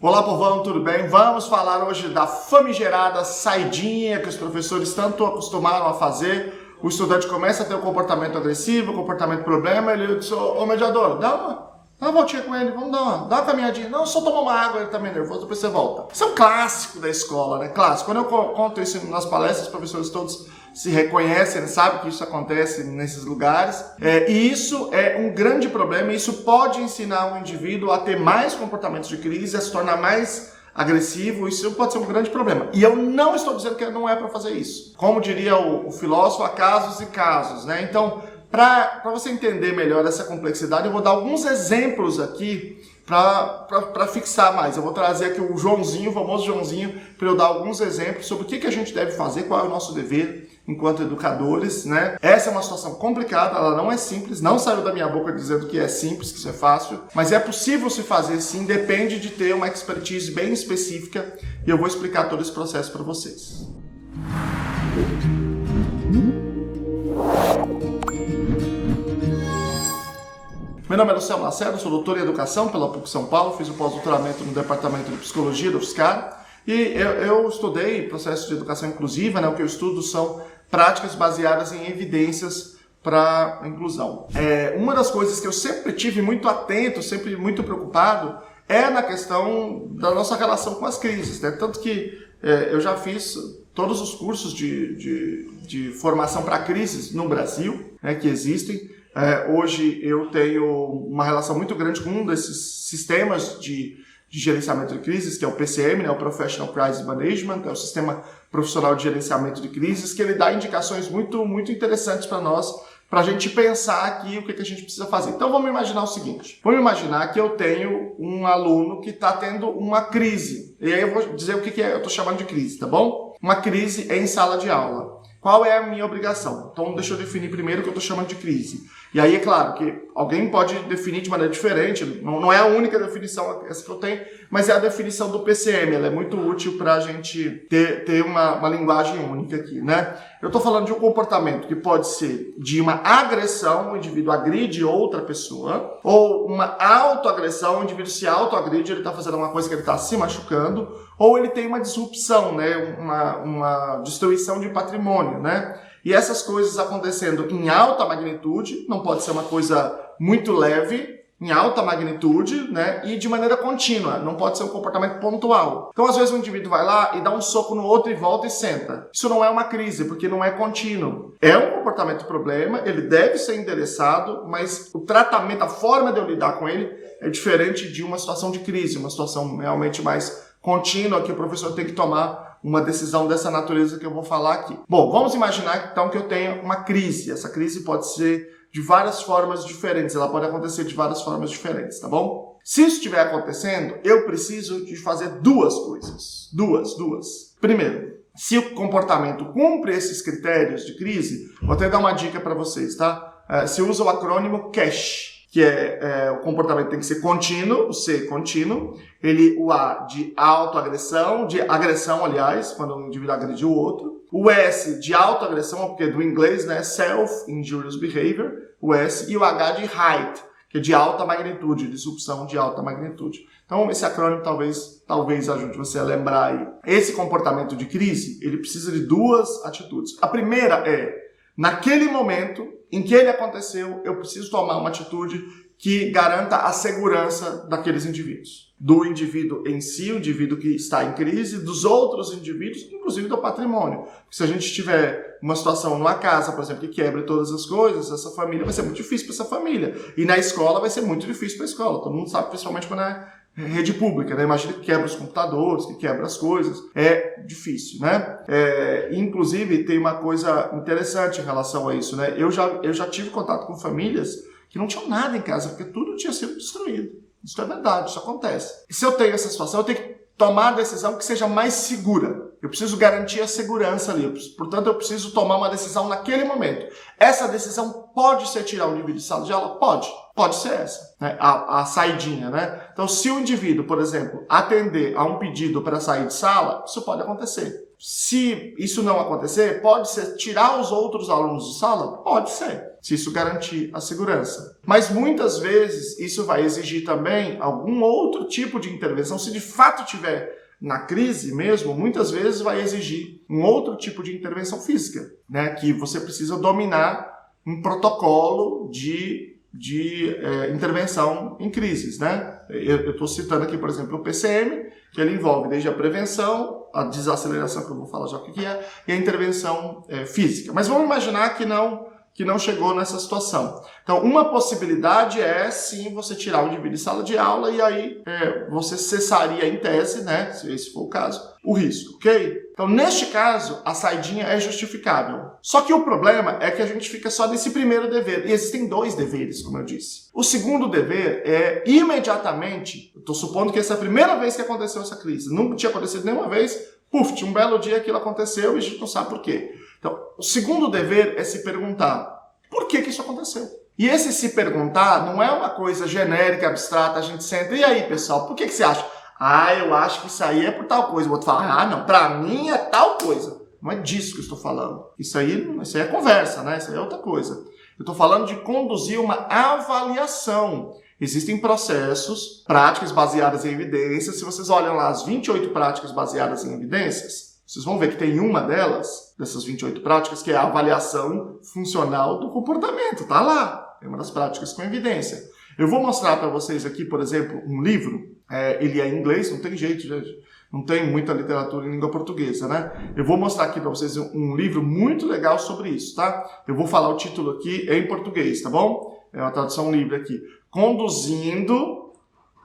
Olá, povão, tudo bem? Vamos falar hoje da famigerada saidinha que os professores tanto acostumaram a fazer. O estudante começa a ter um comportamento agressivo, comportamento problema, ele diz, ô mediador, dá uma voltinha com ele, vamos dá uma caminhadinha. Não, só tomar uma água, ele tá meio nervoso, depois você volta. Isso é um clássico da escola, né? Clássico. Quando eu conto isso nas palestras, os professores todos se reconhecem, sabem que isso acontece nesses lugares. E isso é um grande problema, e isso pode ensinar o indivíduo a ter mais comportamentos de crise, a se tornar mais agressivo. Isso pode ser um grande problema. E eu não estou dizendo que não é para fazer isso. Como diria o filósofo, há casos e casos, né? Então, para você entender melhor essa complexidade, eu vou dar alguns exemplos aqui para fixar mais. Eu vou trazer aqui o Joãozinho, o famoso Joãozinho, para eu dar alguns exemplos sobre o que a gente deve fazer, qual é o nosso dever enquanto educadores, né? Essa é uma situação complicada, ela não é simples, não saiu da minha boca dizendo que é simples, que isso é fácil, mas é possível se fazer sim, depende de ter uma expertise bem específica, e eu vou explicar todo esse processo para vocês. Meu nome é Luciano Lacerda, sou doutor em Educação pela PUC São Paulo, fiz o pós-doutoramento no Departamento de Psicologia da UFSCar, e eu estudei processo de educação inclusiva, né? O que eu estudo são práticas baseadas em evidências para a inclusão. Uma das coisas que eu sempre tive muito atento, sempre muito preocupado, é na questão da nossa relação com as crises, né? Tanto que eu já fiz todos os cursos de formação para crises no Brasil, né, que existem. Hoje eu tenho uma relação muito grande com um desses sistemas de gerenciamento de crises, que é o PCM, né, o Professional Crisis Management, é o Sistema Profissional de Gerenciamento de Crises, que ele dá indicações muito interessantes para nós, para a gente pensar aqui o que a gente precisa fazer. Então vamos imaginar o seguinte, vamos imaginar que eu tenho um aluno que está tendo uma crise, e aí eu vou dizer o que eu estou chamando de crise, tá bom? Uma crise em sala de aula. Qual é a minha obrigação? Então deixa eu definir primeiro o que eu estou chamando de crise. E aí é claro que alguém pode definir de maneira diferente, não é a única definição essa que eu tenho, mas é a definição do PCM, ela é muito útil para a gente ter uma linguagem única aqui, né? Eu estou falando de um comportamento que pode ser de uma agressão, o indivíduo agride outra pessoa, ou uma autoagressão, o indivíduo se autoagride, ele está fazendo uma coisa que ele está se machucando, ou ele tem uma disrupção, né? uma destruição de patrimônio, né? E essas coisas acontecendo em alta magnitude, não pode ser uma coisa muito leve, em alta magnitude, né? E de maneira contínua, não pode ser um comportamento pontual. Então, às vezes, um indivíduo vai lá e dá um soco no outro e volta e senta. Isso não é uma crise, porque não é contínuo. É um comportamento problema, ele deve ser endereçado, mas o tratamento, a forma de eu lidar com ele é diferente de uma situação de crise, uma situação realmente mais contínua, que o professor tem que tomar uma decisão dessa natureza que eu vou falar aqui. Bom, vamos imaginar então que eu tenho uma crise. Essa crise pode ser de várias formas diferentes, ela pode acontecer de várias formas diferentes, tá bom? Se isso estiver acontecendo, eu preciso de fazer duas coisas. Duas. Primeiro, se o comportamento cumpre esses critérios de crise, vou até dar uma dica para vocês, tá? Se usa o acrônimo CASH, que o comportamento tem que ser contínuo, o C contínuo, o A de autoagressão, de agressão, aliás, quando um indivíduo agride o outro, o S de autoagressão, porque é do inglês, né, self-injurious behavior, o S, e o H de height, que é de alta magnitude, disrupção de alta magnitude. Então, esse acrônimo talvez ajude você a lembrar aí. Esse comportamento de crise, ele precisa de duas atitudes. A primeira naquele momento em que ele aconteceu, eu preciso tomar uma atitude que garanta a segurança daqueles indivíduos. Do indivíduo em si, o indivíduo que está em crise, dos outros indivíduos, inclusive do patrimônio. Porque se a gente tiver uma situação numa casa, por exemplo, que quebre todas as coisas, essa família vai ser muito difícil para essa família. E na escola vai ser muito difícil para a escola. Todo mundo sabe, principalmente quando é rede pública, né? Imagina que quebra os computadores, que quebra as coisas. É difícil, né? Inclusive, tem uma coisa interessante em relação a isso, né? Eu já tive contato com famílias que não tinham nada em casa, porque tudo tinha sido destruído. Isso é verdade, isso acontece. E se eu tenho essa situação, eu tenho que tomar a decisão que seja mais segura. Eu preciso garantir a segurança ali. Portanto, eu preciso tomar uma decisão naquele momento. Essa decisão pode ser tirar o indivíduo de sala de aula? Pode. Pode ser essa, né? A saidinha, né? Então, se o indivíduo, por exemplo, atender a um pedido para sair de sala, isso pode acontecer. Se isso não acontecer, pode ser tirar os outros alunos de sala? Pode ser, se isso garantir a segurança. Mas muitas vezes isso vai exigir também algum outro tipo de intervenção. Se de fato tiver na crise mesmo, muitas vezes vai exigir um outro tipo de intervenção física, né? Que você precisa dominar um protocolo de intervenção em crises, né? Eu estou citando aqui, por exemplo, o PCM, que ele envolve desde a prevenção, a desaceleração, que eu vou falar já o que é, e a intervenção física. Mas vamos imaginar que não chegou nessa situação. Então, uma possibilidade é, sim, você tirar o indivíduo de sala de aula e aí você cessaria em tese, né, se esse for o caso, o risco, ok? Então, neste caso, a saidinha é justificável. Só que o problema é que a gente fica só nesse primeiro dever. E existem 2 deveres, como eu disse. O segundo dever é imediatamente, eu estou supondo que essa é a primeira vez que aconteceu essa crise. Nunca tinha acontecido nenhuma vez, tinha um belo dia aquilo aconteceu e a gente não sabe por quê. Então, o segundo dever é se perguntar, por que isso aconteceu? E esse se perguntar não é uma coisa genérica, abstrata, a gente senta, e aí, pessoal, por que você acha? Eu acho que isso aí é por tal coisa. O outro fala, não, pra mim é tal coisa. Não é disso que eu estou falando. Isso aí é conversa, né? Isso aí é outra coisa. Eu estou falando de conduzir uma avaliação. Existem processos, práticas baseadas em evidências. Se vocês olham lá as 28 práticas baseadas em evidências, vocês vão ver que tem uma dessas 28 práticas, que é a avaliação funcional do comportamento. Tá lá. É uma das práticas com evidência. Eu vou mostrar para vocês aqui, por exemplo, um livro. Ele é em inglês, não tem jeito, gente. Não tem muita literatura em língua portuguesa, né? Eu vou mostrar aqui para vocês um livro muito legal sobre isso, tá? Eu vou falar o título aqui em português, tá bom? É uma tradução livre aqui. Conduzindo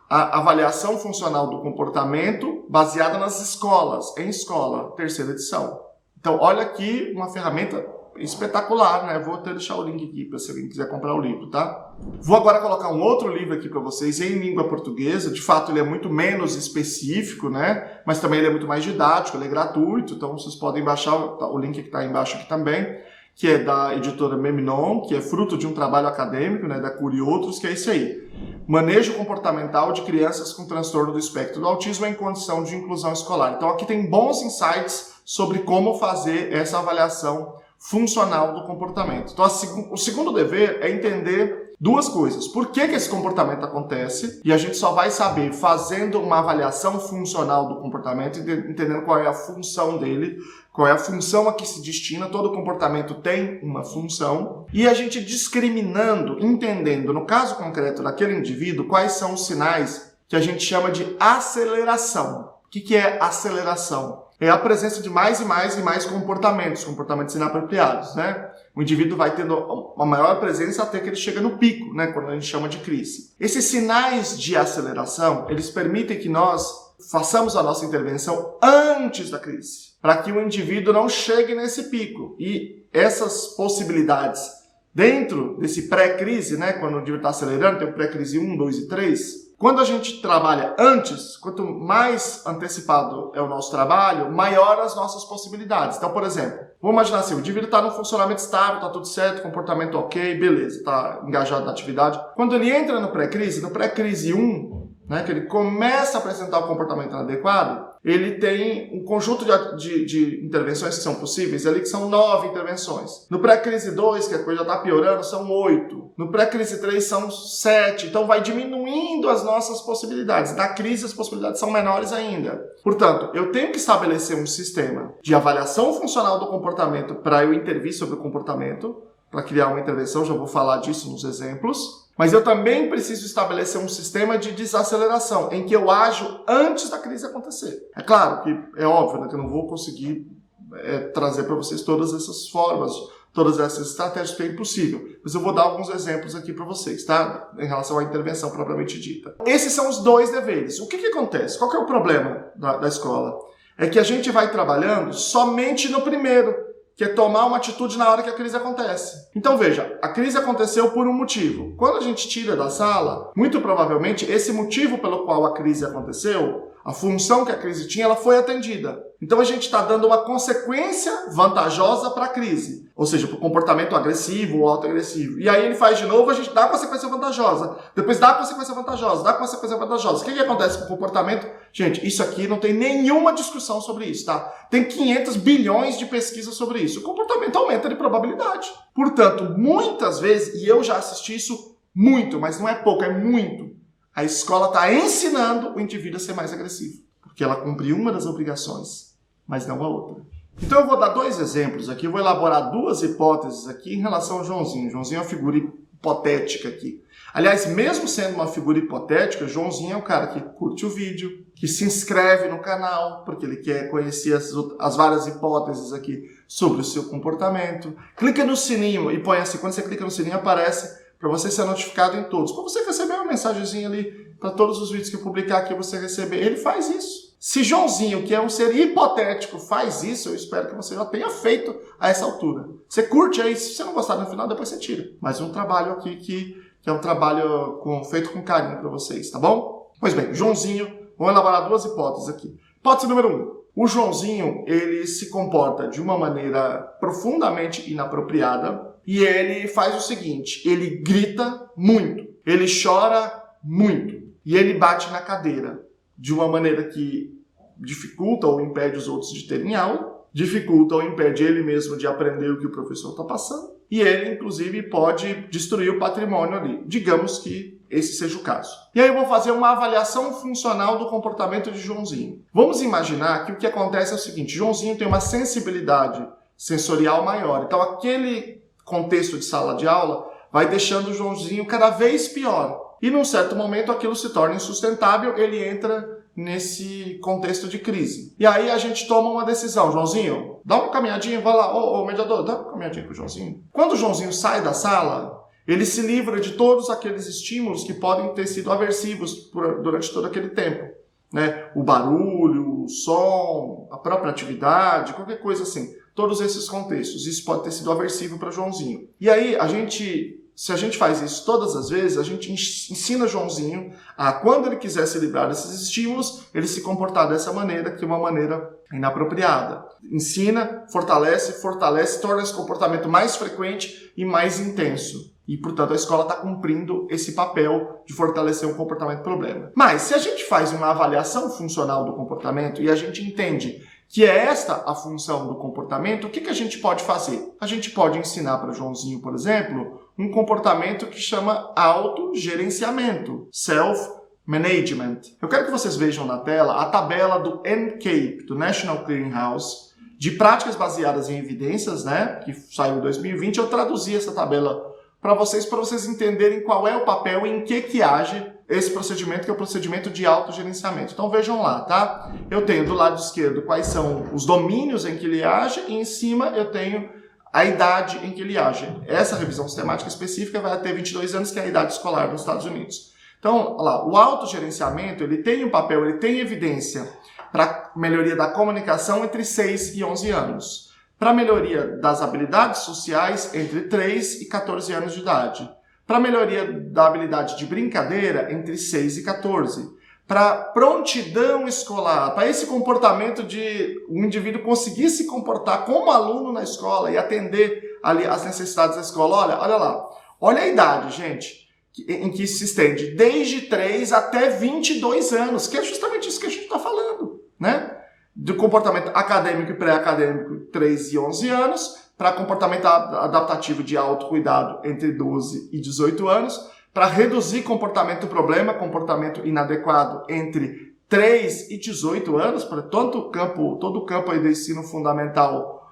a avaliação funcional do comportamento baseada nas escolas, em escola, 3ª edição. Então, olha aqui uma ferramenta espetacular, né? Vou até deixar o link aqui para se alguém quiser comprar o livro, tá? Vou agora colocar um outro livro aqui para vocês em língua portuguesa. De fato, ele é muito menos específico, né? Mas também ele é muito mais didático, ele é gratuito, então vocês podem baixar o link que está embaixo aqui também, que é da editora Memnon, que é fruto de um trabalho acadêmico, né, da Cury e outros, que é esse aí. Manejo comportamental de crianças com transtorno do espectro do autismo em condição de inclusão escolar. Então aqui tem bons insights sobre como fazer essa avaliação funcional do comportamento. Então o segundo dever é entender 2 coisas. Por que esse comportamento acontece? E a gente só vai saber fazendo uma avaliação funcional do comportamento, entendendo qual é a função dele, qual é a função a que se destina. Todo comportamento tem uma função. E a gente discriminando, entendendo, no caso concreto daquele indivíduo, quais são os sinais que a gente chama de aceleração. O que é aceleração? É a presença de mais e mais comportamentos inapropriados, né? O indivíduo vai tendo uma maior presença até que ele chega no pico, né? Quando a gente chama de crise. Esses sinais de aceleração, eles permitem que nós façamos a nossa intervenção antes da crise, para que o indivíduo não chegue nesse pico. E essas possibilidades dentro desse pré-crise, né? Quando o indivíduo está acelerando, tem o pré-crise 1, 2 e 3. Quando a gente trabalha antes, quanto mais antecipado é o nosso trabalho, maior as nossas possibilidades. Então, por exemplo, vamos imaginar assim, o indivíduo está no funcionamento estável, está tudo certo, comportamento ok, beleza, está engajado na atividade. Quando ele entra no pré-crise 1, né, que ele começa a apresentar o comportamento inadequado, ele tem um conjunto de intervenções que são possíveis ali, que são 9 intervenções. No pré-crise 2, que a coisa já está piorando, são 8. No pré-crise 3 são 7. Então vai diminuindo as nossas possibilidades. Na crise as possibilidades são menores ainda. Portanto, eu tenho que estabelecer um sistema de avaliação funcional do comportamento para eu intervir sobre o comportamento, para criar uma intervenção, já vou falar disso nos exemplos. Mas eu também preciso estabelecer um sistema de desaceleração, em que eu ajo antes da crise acontecer. É claro que é óbvio, né, que eu não vou conseguir trazer para vocês todas essas formas, todas essas estratégias, porque é impossível. Mas eu vou dar alguns exemplos aqui para vocês, tá? Em relação à intervenção propriamente dita. Esses são os 2 deveres. O que acontece? Qual que é o problema da escola? É que a gente vai trabalhando somente no primeiro, que é tomar uma atitude na hora que a crise acontece. Então veja, a crise aconteceu por um motivo. Quando a gente tira da sala, muito provavelmente esse motivo pelo qual a crise aconteceu, a função que a crise tinha, ela foi atendida. Então a gente está dando uma consequência vantajosa para a crise, ou seja, para o comportamento agressivo ou autoagressivo. E aí ele faz de novo, a gente dá a consequência vantajosa, depois dá a consequência vantajosa, dá a consequência vantajosa. O que acontece com o comportamento? Gente, isso aqui não tem nenhuma discussão sobre isso, tá? Tem 500 bilhões de pesquisas sobre isso. O comportamento aumenta de probabilidade. Portanto, muitas vezes, e eu já assisti isso muito, mas não é pouco, é muito, a escola está ensinando o indivíduo a ser mais agressivo, porque ela cumpriu uma das obrigações, mas não a outra. Então eu vou dar 2 exemplos aqui, eu vou elaborar 2 hipóteses aqui em relação ao Joãozinho. Joãozinho é uma figura hipotética aqui. Aliás, mesmo sendo uma figura hipotética, Joãozinho é o cara que curte o vídeo, que se inscreve no canal, porque ele quer conhecer as várias hipóteses aqui sobre o seu comportamento. Clica no sininho e põe assim, quando você clica no sininho aparece para você ser notificado em todos. Para você receber uma mensagenzinha ali, para todos os vídeos que eu publicar aqui, você receber. Ele faz isso. Se Joãozinho, que é um ser hipotético, faz isso, eu espero que você já tenha feito a essa altura. Você curte aí, se você não gostar no final, depois você tira. Mas um trabalho aqui que é um trabalho feito com carinho para vocês, tá bom? Pois bem, Joãozinho, vamos elaborar 2 hipóteses aqui. Hipótese número 1. O Joãozinho, ele se comporta de uma maneira profundamente inapropriada, e ele faz o seguinte, ele grita muito, ele chora muito e ele bate na cadeira de uma maneira que dificulta ou impede os outros de terem aula, dificulta ou impede ele mesmo de aprender o que o professor está passando e ele, inclusive, pode destruir o patrimônio ali. Digamos que esse seja o caso. E aí eu vou fazer uma avaliação funcional do comportamento de Joãozinho. Vamos imaginar que o que acontece é o seguinte, Joãozinho tem uma sensibilidade sensorial maior, então aquele contexto de sala de aula vai deixando o Joãozinho cada vez pior. E num certo momento aquilo se torna insustentável, ele entra nesse contexto de crise. E aí a gente toma uma decisão. Joãozinho, dá uma caminhadinha, vai lá. Ô, mediador, dá uma caminhadinha pro Joãozinho. Quando o Joãozinho sai da sala, ele se livra de todos aqueles estímulos que podem ter sido aversivos durante todo aquele tempo. Né? O barulho, o som, a própria atividade, qualquer coisa assim. Todos esses contextos. Isso pode ter sido aversivo para Joãozinho. E aí, se a gente faz isso todas as vezes, a gente ensina Joãozinho a, quando ele quiser se livrar desses estímulos, ele se comportar dessa maneira, que é uma maneira inapropriada. Ensina, fortalece, torna esse comportamento mais frequente e mais intenso. E, portanto, a escola está cumprindo esse papel de fortalecer um comportamento problema. Mas, se a gente faz uma avaliação funcional do comportamento e a gente entende que é esta a função do comportamento, o que a gente pode fazer? A gente pode ensinar para o Joãozinho, por exemplo, um comportamento que chama autogerenciamento, self-management. Eu quero que vocês vejam na tela a tabela do NCAPE, do National Clearing House, de práticas baseadas em evidências, né, que saiu em 2020. Eu traduzi essa tabela para vocês entenderem qual é o papel e em que age esse procedimento, que é o procedimento de autogerenciamento. Então vejam lá, tá? Eu tenho do lado esquerdo quais são os domínios em que ele age e em cima eu tenho a idade em que ele age. Essa revisão sistemática específica vai até 22 anos, que é a idade escolar nos Estados Unidos. Então, olha lá, o autogerenciamento, ele tem um papel, ele tem evidência para melhoria da comunicação entre 6 e 11 anos. Para melhoria das habilidades sociais entre 3 e 14 anos de idade. Para melhoria da habilidade de brincadeira entre 6 e 14. Para prontidão escolar, para esse comportamento de um indivíduo conseguir se comportar como aluno na escola e atender ali as necessidades da escola. Olha lá. Olha a idade, gente, em que isso se estende desde 3 até 22 anos, que é justamente isso que a gente está falando, né? Do comportamento acadêmico e pré-acadêmico, 3 e 11 anos, para comportamento adaptativo de autocuidado entre 12 e 18 anos, para reduzir comportamento problema, comportamento inadequado entre 3 e 18 anos, para todo o campo aí do ensino fundamental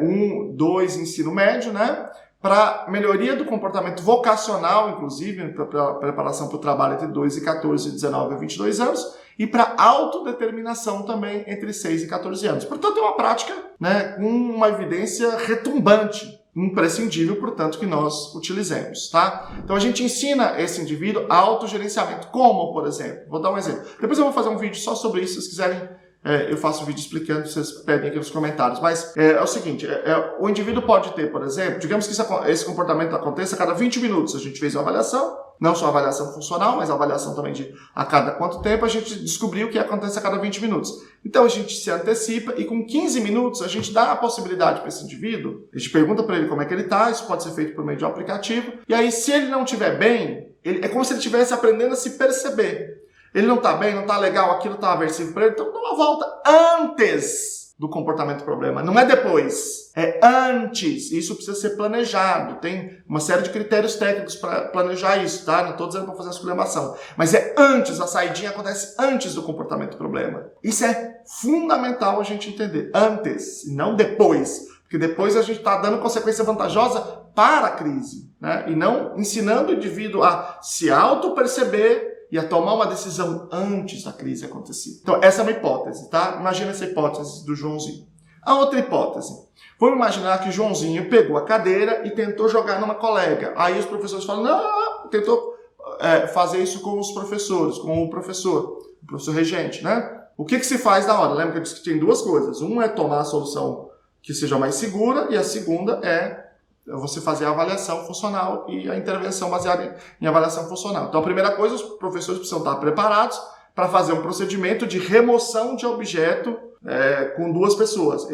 1, 2, ensino médio, né? Para melhoria do comportamento vocacional, inclusive, para preparação para o trabalho entre 2 e 14, 19 a 22 anos, e para autodeterminação também entre 6 e 14 anos. Portanto, é uma prática, né, com uma evidência retumbante, imprescindível, portanto, que nós utilizemos, tá? Então, a gente ensina esse indivíduo autogerenciamento. Como, por exemplo? Vou dar um exemplo. Depois eu vou fazer um vídeo só sobre isso, se vocês quiserem. Eu faço um vídeo explicando, vocês pedem aqui nos comentários. Mas é o seguinte, o indivíduo pode ter, por exemplo, digamos que esse comportamento aconteça a cada 20 minutos. A gente fez uma avaliação, não só a avaliação funcional, mas a avaliação também de a cada quanto tempo, a gente descobriu o que acontece a cada 20 minutos. Então a gente se antecipa e com 15 minutos a gente dá a possibilidade para esse indivíduo, a gente pergunta para ele como é que ele está, isso pode ser feito por meio de um aplicativo, e aí se ele não estiver bem, é como se ele estivesse aprendendo a se perceber. Ele não está bem, não está legal, aquilo está aversivo para ele, então dá uma volta antes do comportamento problema. Não é depois, é antes. Isso precisa ser planejado. Tem uma série de critérios técnicos para planejar isso, tá? Não estou dizendo para fazer a exclamação. Mas é antes, a saidinha acontece antes do comportamento problema. Isso é fundamental a gente entender. Antes, e não depois. Porque depois a gente está dando consequência vantajosa para a crise, né? E não ensinando o indivíduo a se auto-perceber e a tomar uma decisão antes da crise acontecer. Então, essa é uma hipótese, tá? Imagina essa hipótese do Joãozinho. A outra hipótese. Vamos imaginar que o Joãozinho pegou a cadeira e tentou jogar numa colega. Aí os professores falam, não, tentou fazer isso com os professores, com o professor regente, né? O que se faz na hora? Lembra que eu disse que tem duas coisas. Uma é tomar a solução que seja mais segura e a segunda é você fazer a avaliação funcional e a intervenção baseada em avaliação funcional. Então, a primeira coisa, os professores precisam estar preparados para fazer um procedimento de remoção de objeto com duas pessoas.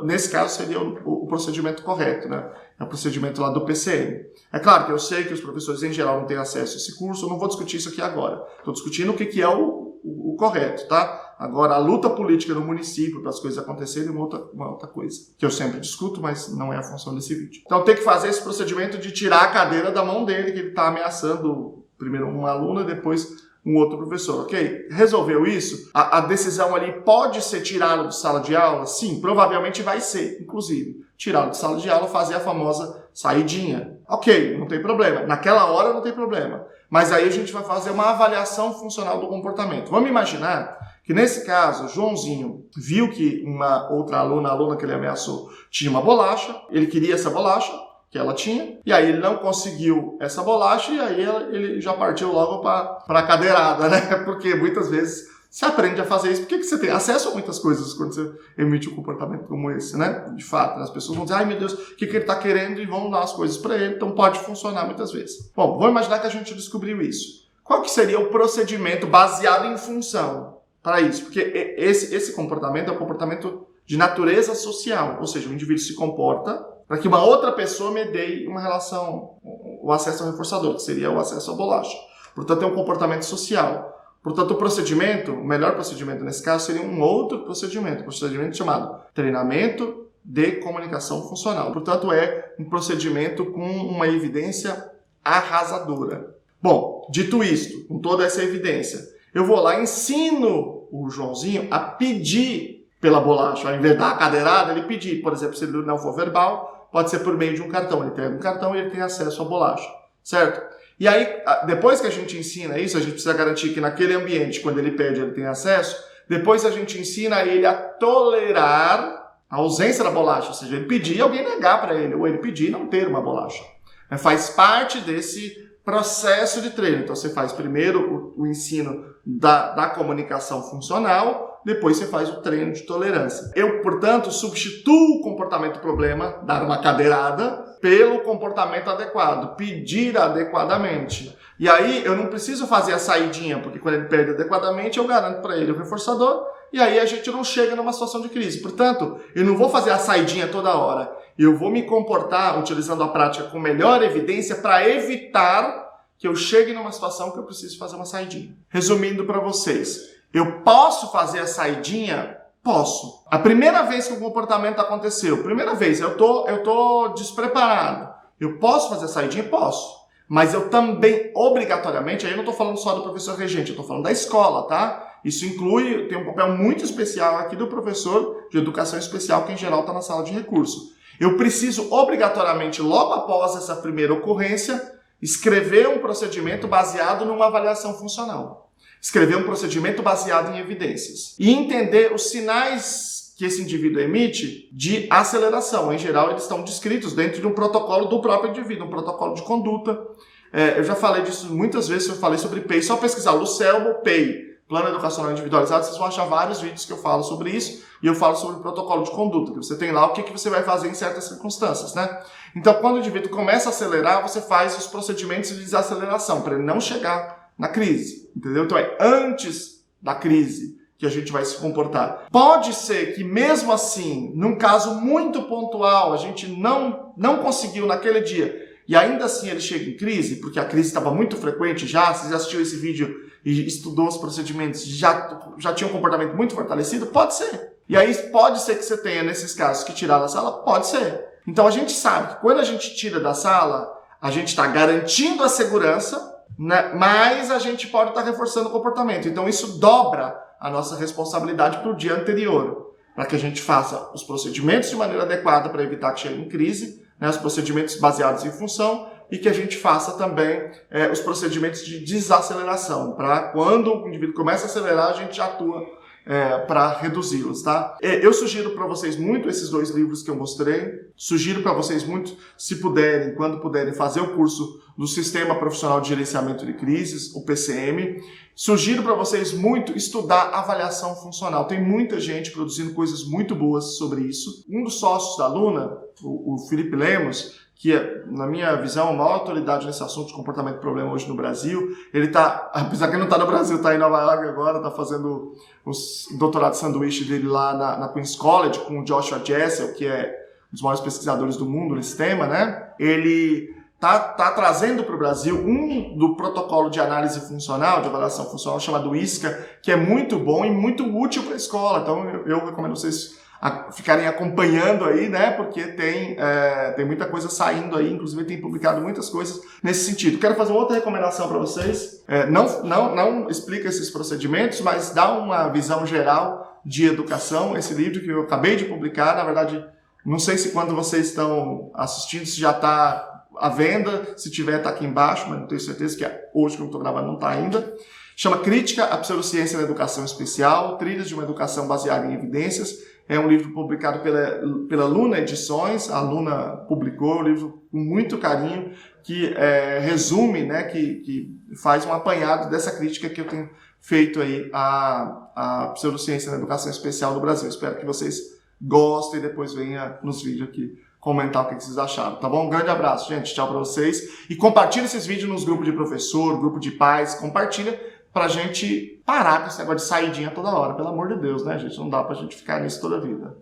Nesse caso, seria o procedimento correto, né? É o procedimento lá do PCM. É claro que eu sei que os professores, em geral, não têm acesso a esse curso, eu não vou discutir isso aqui agora. Estou discutindo o que é o correto, tá? Agora, a luta política no município para as coisas acontecerem é uma outra coisa, que eu sempre discuto, mas não é a função desse vídeo. Então, tem que fazer esse procedimento de tirar a cadeira da mão dele, que ele está ameaçando primeiro um aluno e depois um outro professor, ok? Resolveu isso? A decisão ali pode ser tirá-lo de sala de aula? Sim, provavelmente vai ser, inclusive. Tirá-lo de sala de aula, fazer a famosa saidinha. Ok, não tem problema. Naquela hora não tem problema. Mas aí a gente vai fazer uma avaliação funcional do comportamento. Vamos imaginar que nesse caso, Joãozinho viu que uma outra aluna que ele ameaçou tinha uma bolacha, ele queria essa bolacha que ela tinha, e aí ele não conseguiu essa bolacha, e aí ele já partiu logo para a cadeirada, né? Porque muitas vezes você aprende a fazer isso, porque você tem acesso a muitas coisas quando você emite um comportamento como esse, né? De fato, as pessoas vão dizer, ai meu Deus, o que ele está querendo, e vão dar as coisas para ele, então pode funcionar muitas vezes. Bom, vamos imaginar que a gente descobriu isso. Qual que seria o procedimento baseado em função para isso? Porque esse comportamento é um comportamento de natureza social, ou seja, o indivíduo se comporta para que uma outra pessoa mediie uma relação, o acesso ao reforçador, que seria o acesso à bolacha. Portanto, é um comportamento social. Portanto, o melhor procedimento nesse caso seria um outro procedimento chamado treinamento de comunicação funcional. Portanto, é um procedimento com uma evidência arrasadora. Bom, dito isto, com toda essa evidência, eu vou lá e ensino o Joãozinho a pedir pela bolacha. Ao invés da cadeirada, ele pedir. Por exemplo, se ele não for verbal, pode ser por meio de um cartão. Ele pega um cartão e ele tem acesso à bolacha, certo? E aí, depois que a gente ensina isso, a gente precisa garantir que naquele ambiente, quando ele pede, ele tem acesso. Depois a gente ensina ele a tolerar a ausência da bolacha. Ou seja, ele pedir e alguém negar para ele. Ou ele pedir e não ter uma bolacha. Faz parte desse processo de treino. Então, você faz primeiro o ensino da comunicação funcional, depois você faz o treino de tolerância. Eu, portanto, substituo o comportamento problema, dar uma cadeirada, pelo comportamento adequado, pedir adequadamente. E aí eu não preciso fazer a saidinha, porque quando ele pede adequadamente, eu garanto para ele o reforçador, e aí a gente não chega numa situação de crise. Portanto, eu não vou fazer a saidinha toda hora. Eu vou me comportar utilizando a prática com melhor evidência para evitar que eu chegue numa situação que eu preciso fazer uma saidinha. Resumindo para vocês, eu posso fazer a saidinha? Posso. A primeira vez que o comportamento aconteceu, primeira vez, eu tô despreparado. Eu posso fazer a saidinha? Posso. Mas eu também, obrigatoriamente, aí eu não estou falando só do professor regente, eu estou falando da escola, tá? Isso inclui, tem um papel muito especial aqui do professor de educação especial, que em geral está na sala de recurso. Eu preciso, obrigatoriamente, logo após essa primeira ocorrência, escrever um procedimento baseado numa avaliação funcional. Escrever um procedimento baseado em evidências. E entender os sinais que esse indivíduo emite de aceleração. Em geral, eles estão descritos dentro de um protocolo do próprio indivíduo, um protocolo de conduta. Eu já falei disso muitas vezes, eu falei sobre PEI. Só pesquisar Lucelmo, PEI, plano educacional individualizado, vocês vão achar vários vídeos que eu falo sobre isso, e eu falo sobre o protocolo de conduta, que você tem lá o que você vai fazer em certas circunstâncias, né? Então, quando o indivíduo começa a acelerar, você faz os procedimentos de desaceleração, para ele não chegar na crise, entendeu? Então, é antes da crise que a gente vai se comportar. Pode ser que, mesmo assim, num caso muito pontual, a gente não conseguiu naquele dia, e ainda assim ele chega em crise, porque a crise estava muito frequente já, você já assistiu esse vídeo e estudou os procedimentos, já tinha um comportamento muito fortalecido? Pode ser. E aí pode ser que você tenha, nesses casos, que tirar da sala? Pode ser. Então a gente sabe que quando a gente tira da sala, a gente está garantindo a segurança, né? Mas a gente pode estar reforçando o comportamento. Então isso dobra a nossa responsabilidade para o dia anterior, para que a gente faça os procedimentos de maneira adequada para evitar que chegue em crise, né? Os procedimentos baseados em função, e que a gente faça também os procedimentos de desaceleração, para quando o indivíduo começa a acelerar, a gente atua para reduzi-los, tá? Eu sugiro para vocês muito esses 2 livros que eu mostrei, sugiro para vocês muito, se puderem, quando puderem, fazer o curso do Sistema Profissional de Gerenciamento de Crises, o PCM. Sugiro para vocês muito estudar avaliação funcional. Tem muita gente produzindo coisas muito boas sobre isso. Um dos sócios da Luna, o Felipe Lemos, que é, na minha visão, a maior autoridade nesse assunto de comportamento e problema hoje no Brasil. Ele está, apesar que ele não está no Brasil, está em Nova York agora, está fazendo o doutorado de sanduíche dele lá na Queen's College, com o Joshua Jessel, que é um dos maiores pesquisadores do mundo nesse tema, né? Ele tá trazendo para o Brasil do protocolo de análise funcional, de avaliação funcional, chamado ISCA, que é muito bom e muito útil para a escola. Então, eu recomendo vocês ficarem acompanhando aí, né? Porque tem muita coisa saindo aí, inclusive tem publicado muitas coisas nesse sentido. Quero fazer outra recomendação para vocês. Não explica esses procedimentos, mas dá uma visão geral de educação. Esse livro que eu acabei de publicar, na verdade, não sei se quando vocês estão assistindo, se já está à venda, se tiver está aqui embaixo, mas não tenho certeza que hoje que eu estou gravando não está ainda. Chama Crítica à Pseudociência na Educação Especial, Trilhas de uma Educação Baseada em Evidências. É um livro publicado pela Luna Edições. A Luna publicou o livro com muito carinho, que resume, né, que faz um apanhado dessa crítica que eu tenho feito aí à pseudociência na educação especial no Brasil. Espero que vocês gostem e depois venham nos vídeos aqui comentar o que vocês acharam, tá bom? Um grande abraço, gente. Tchau pra vocês. E compartilha esses vídeos nos grupos de professor, grupo de pais. Compartilha pra gente parar com esse negócio de saidinha toda hora. Pelo amor de Deus, né, gente? Não dá pra gente ficar nisso toda a vida.